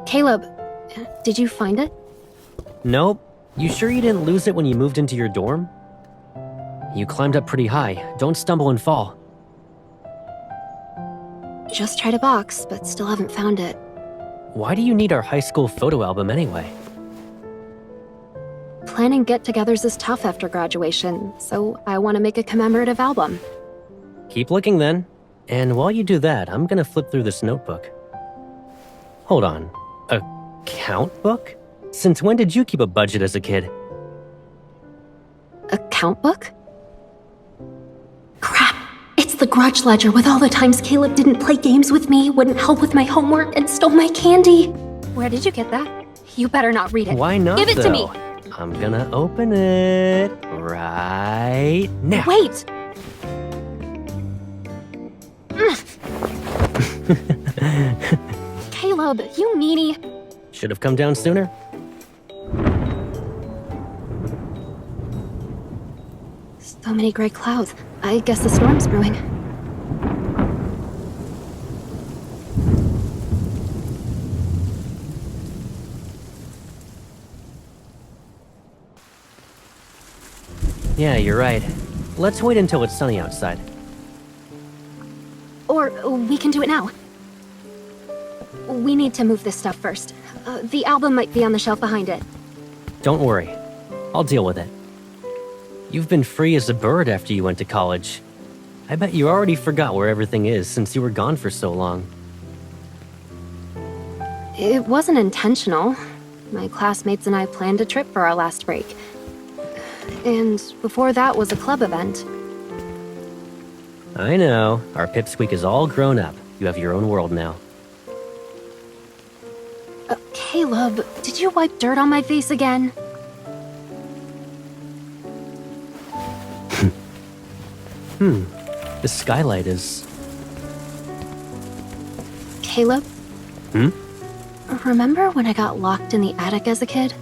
Caleb, did you find it? Nope. You sure you didn't lose it when you moved into your dorm? You climbed up pretty high. Don't stumble and fall. Just tried a box, but still haven't found it. Why do you need our high school photo album anyway? Planning get-togethers is tough after graduation, so I want to make a commemorative album. Keep looking then. And while you do that, I'm gonna flip through this notebook. Hold on. A count book? Since when did you keep a budget as a kid? A count book? Crap! It's the grudge ledger with all the times Caleb didn't play games with me, wouldn't help with my homework, and stole my candy. Where did you get that? You better not read it. Why not, Give it though? to me! I'm gonna open it right now. Wait! Caleb, you meanie. Should have come down sooner. So many gray clouds. I guess the storm's brewing. Yeah, you're right. Let's wait until it's sunny outside. Or we can do it now. We need to move this stuff first. The album might be on the shelf behind it. Don't worry. I'll deal with it. You've been free as a bird after you went to college. I bet you already forgot where everything is since you were gone for so long. It wasn't intentional. My classmates and I planned a trip for our last break. And before that was a club event. I know. Our pipsqueak is all grown up. You have your own world now. Caleb, did you wipe dirt on my face again? The skylight is... Caleb? Remember when I got locked in the attic as a kid?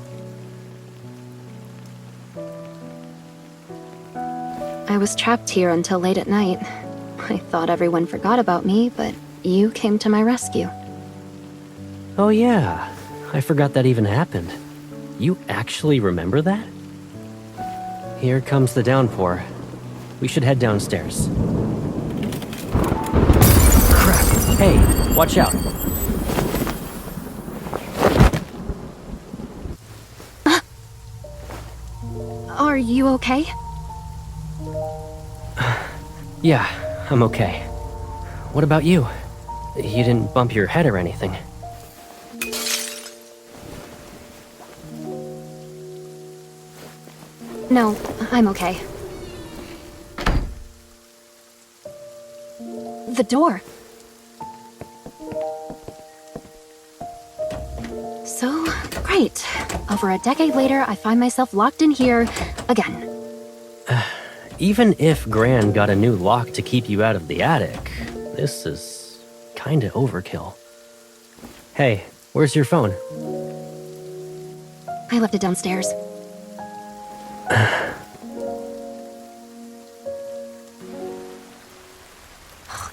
I was trapped here until late at night. I thought everyone forgot about me, but you came to my rescue. Oh yeah, I forgot that even happened. You actually remember that? Here comes the downpour. We should head downstairs. Crap! Hey, watch out! Are you okay? Yeah, I'm okay. What about you? You didn't bump your head or anything. No, I'm okay. The door. So, great. Over a decade later, I find myself locked in here again. Even if Gran got a new lock to keep you out of the attic, this is kinda overkill. Hey, where's your phone? I left it downstairs.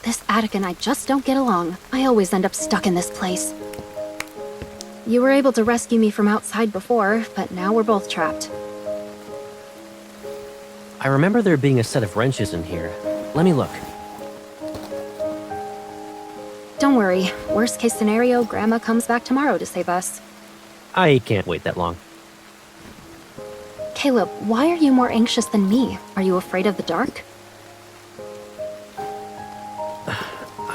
This attic and I just don't get along. I always end up stuck in this place. You were able to rescue me from outside before, but now we're both trapped. I remember there being a set of wrenches in here. Let me look. Don't worry. Worst case scenario, Grandma comes back tomorrow to save us. I can't wait that long. Caleb, why are you more anxious than me? Are you afraid of the dark?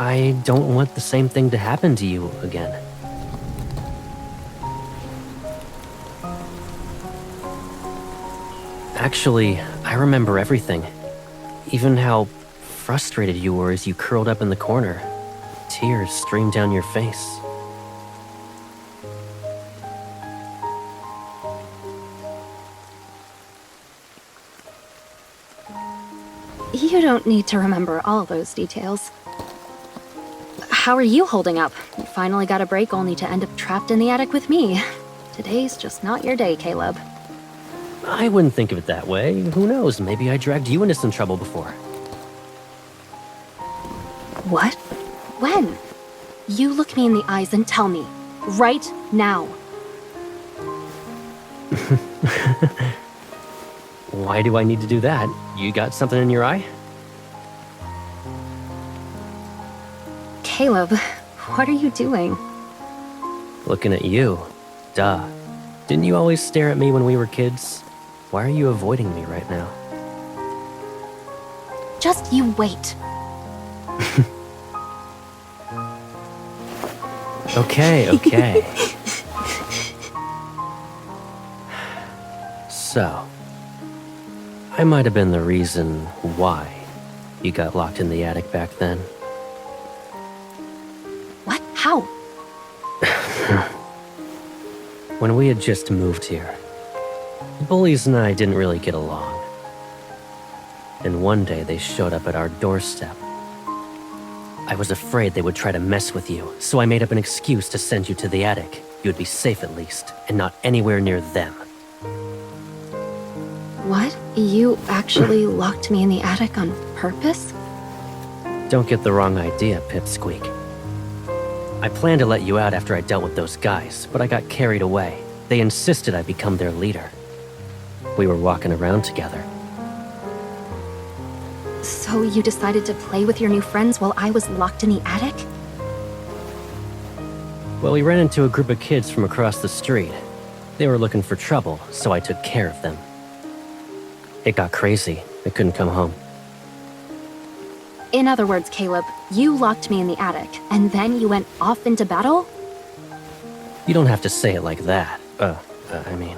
I don't want the same thing to happen to you again. Actually, I remember everything. Even how frustrated you were as you curled up in the corner. Tears streamed down your face. You don't need to remember all those details. How are you holding up? You finally got a break only to end up trapped in the attic with me. Today's just not your day, Caleb. I wouldn't think of it that way. Who knows, maybe I dragged you into some trouble before. What? When? You look me in the eyes and tell me, Right now. Why do I need to do that? You got something in your eye? Caleb, what are you doing? Looking at you. Duh. Didn't you always stare at me when we were kids? Why are you avoiding me right now? Just you wait. Okay. So, I might have been the reason why you got locked in the attic back then. What? How? When we had just moved here, the bullies and I didn't really get along. And one day they showed up at our doorstep. I was afraid they would try to mess with you, so I made up an excuse to send you to the attic. You would be safe at least, and not anywhere near them. What? You actually locked me in the attic on purpose? Don't get the wrong idea, Pipsqueak. I planned to let you out after I dealt with those guys, but I got carried away. They insisted I become their leader. We were walking around together. So you decided to play with your new friends while I was locked in the attic? Well, we ran into a group of kids from across the street. They were looking for trouble, so I took care of them. It got crazy. I couldn't come home. In other words, Caleb, you locked me in the attic, and then you went off into battle? You don't have to say it like that. I mean...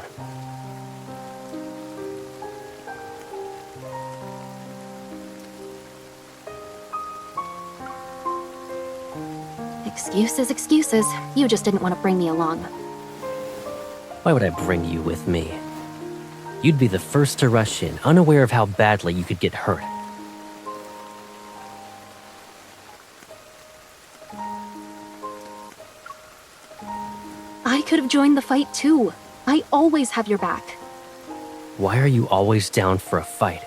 Excuses. You just didn't want to bring me along. Why would I bring you with me? You'd be the first to rush in, unaware of how badly you could get hurt. I could have joined the fight too. I always have your back. Why are you always down for a fight?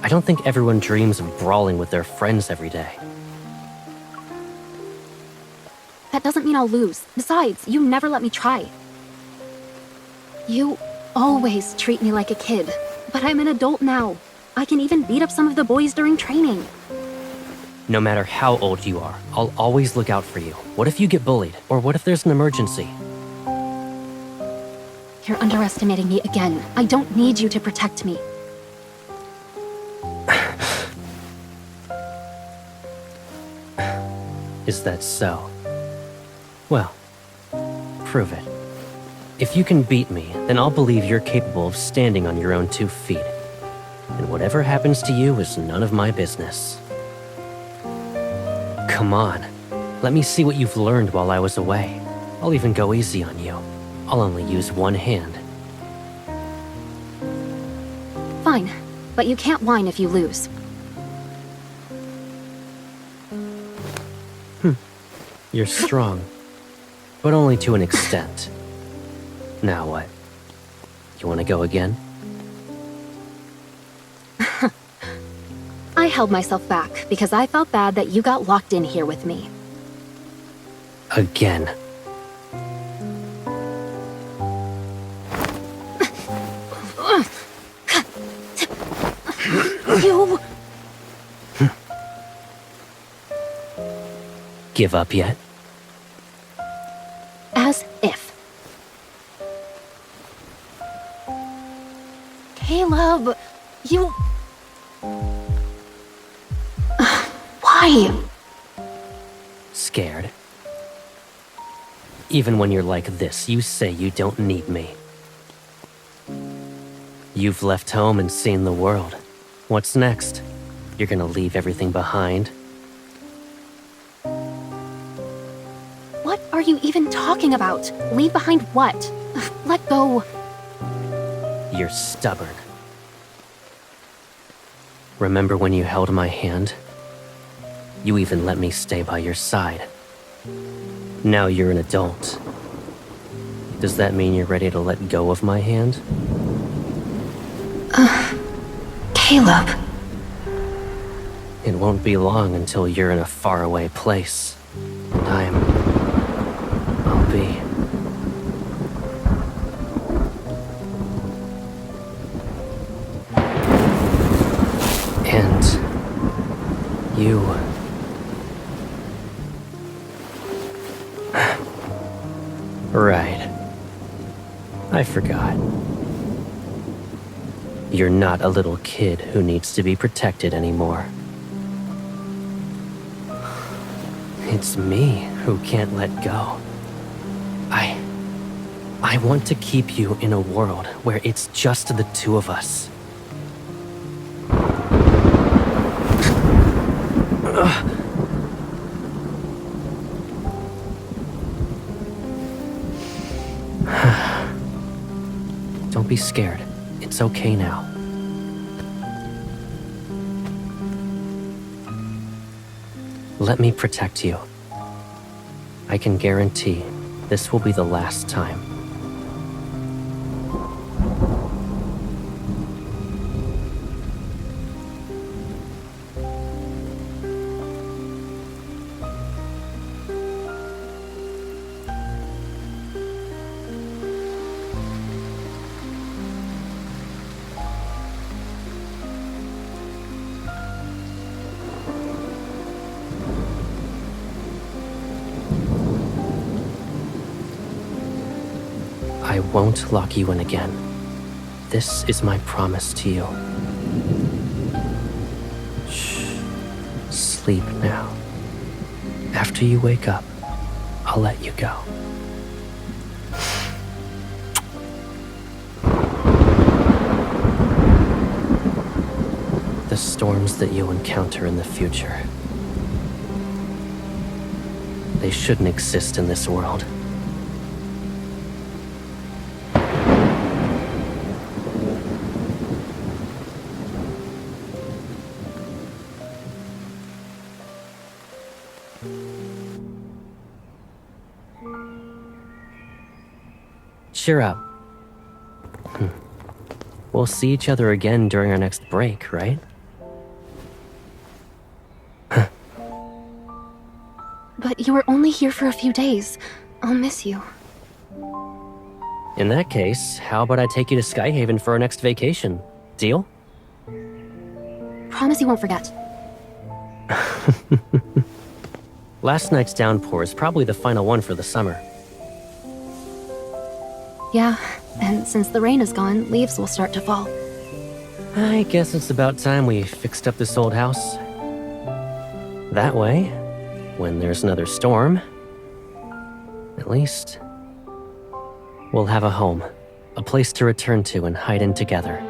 I don't think everyone dreams of brawling with their friends every day. That doesn't mean I'll lose. Besides, you never let me try. You always treat me like a kid, but I'm an adult now. I can even beat up some of the boys during training. No matter how old you are, I'll always look out for you. What if you get bullied? Or what if there's an emergency? You're underestimating me again. I don't need you to protect me. Is that so? Well, prove it. If you can beat me, then I'll believe you're capable of standing on your own 2 feet. And whatever happens to you is none of my business. Come on. Let me see what you've learned while I was away. I'll even go easy on you. I'll only use one hand. Fine, but you can't whine if you lose. You're strong, but only to an extent. Now what? You want to go again? I held myself back because I felt bad that you got locked in here with me. Again. You... Give up yet? As if. Caleb, you... Why? Scared? Even when you're like this, you say you don't need me. You've left home and seen the world. What's next? You're gonna leave everything behind? What are you even talking about? Leave behind what? Let go. You're stubborn. Remember when you held my hand? You even let me stay by your side. Now you're an adult. Does that mean you're ready to let go of my hand? Caleb. It won't be long until you're in a faraway place. And I'll be. And you. Right. I forgot. You're not a little kid who needs to be protected anymore. It's me who can't let go. I want to keep you in a world where it's just the two of us. Don't be scared. It's okay now. Let me protect you. I can guarantee this will be the last time. I won't lock you in again. This is my promise to you. Shh. Sleep now. After you wake up, I'll let you go. The storms that you'll encounter in the future, they shouldn't exist in this world. Cheer up. We'll see each other again during our next break, right? But you were only here for a few days. I'll miss you. In that case, how about I take you to Skyhaven for our next vacation? Deal? Promise you won't forget. Last night's downpour is probably the final one for the summer. Yeah, and since the rain is gone, leaves will start to fall. I guess it's about time we fixed up this old house. That way, when there's another storm, at least we'll have a home, a place to return to and hide in together.